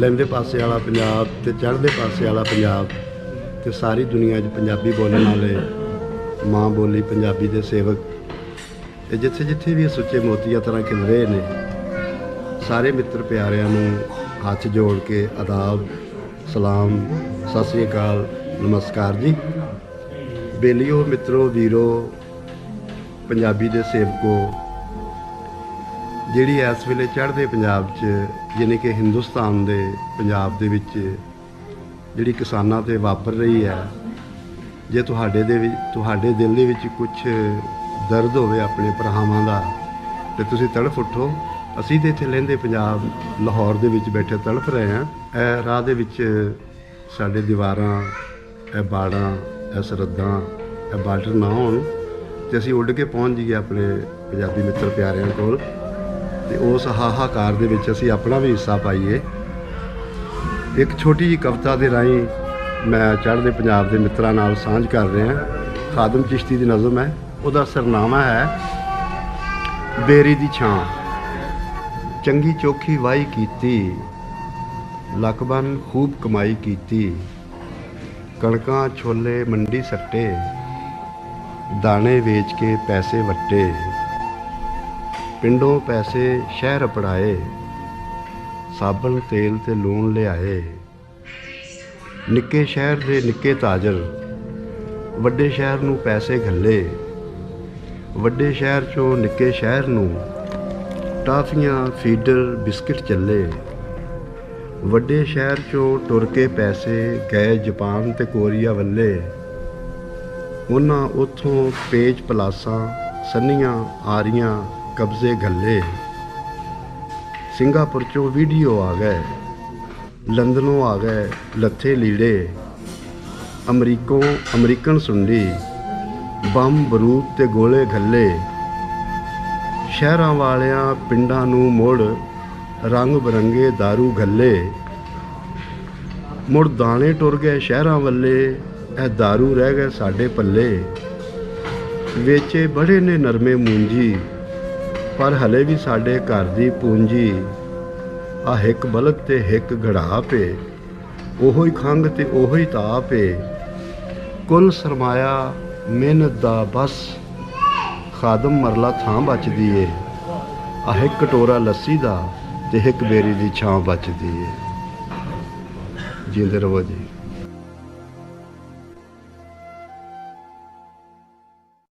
लैंदे पासे वाला पंजाब ते चढ़दे पासे वाला पंजाब ते सारी दुनिया पंजाबी बोलने वाले माँ बोली पंजाबी दे सेवक ते जिथे जिथे भी सुच्चे मोतिया तरह खिल रहे ने सारे मित्र प्यारिਆਂ ਨੂੰ हथ जोड़ के आदाब सलाम सत श्री अकाल नमस्कार जी। बेलियो मित्रों वीरो पंजाबी दे सेवकों जिहड़ी इस वेले चढ़दे पंजाब च यानी कि हिंदुस्तान दे पंजाब दे विच जिहड़ी किसानां ते वापर रही है, जे तुहाडे दिल दे विच कुछ दर्द होवे अपने भरावां दा ते तुसीं तड़फ उठो। असीं ते इत्थे लहिंदे पंजाब लाहौर दे विच बैठे तड़फ रहे हैं। ए राह दे विच साडे दीवारां ए बाड़ां ए सरहदां ए बार्डर ना होण ते असीं उड़ के पहुँच जाइए अपने पंजाबी मित्र प्यारिਆਂ कोल ते उस हाहाकार दे विच असीं अपना भी हिस्सा पाईए। एक छोटी जी कविता दे राहीं मैं चढ़दे पंजाब दे मित्रां नाल सांझ कर रहा। खादम चिश्ती दी नज़म है, उहदा सरनामा है बेरी दी छां। चंगी चोखी वाही कीती लकबन खूब कमाई कीती, कणकां छोले मंडी सट्टे दाने वेच के पैसे वट्टे, पिंडों पैसे शहर अपड़ाए साबन तेल ते लूण लियाए। निक्के शहर दे निक्के ताजर वड्डे शहर नूं पैसे घल्ले, वड्डे शहर चों निक्के शहर नूं टाफियां फीडर बिस्किट चले। वड्डे शहर चों टुर के पैसे गए जापान ते कोरिया वल्ले, उन्हां उत्थों पेज पलासां सन्नियां आरियां कब्जे घल्ले। सिंगापुर चों वीडियो आ गए, लंदनों आ गए लत्थे लीड़े, अमरीकन सुंडी बम बरूद ते गोले घल्ले। शहरां वालियां पिंडां नूं मुड़ रंग बरंगे दारू घल्ले, मुड़ दाने टुर गए शहरां वल्ले ए दारू रह गए साडे पल्ले। वेचे बड़े ने नरमे मूंजी पर हले भी साडे घर दी पूंजी, आ हिक बलद ते हिक घड़ा पे ओहो ही खंघ ते ओहो ही ताप पे। कुल सरमाया मेहनत दा बस खादम मरला थां बचदी ए, आ हिक कटोरा लस्सी दा ते हिक बेरी दी छां बचदी ए। जींदे रहो जी।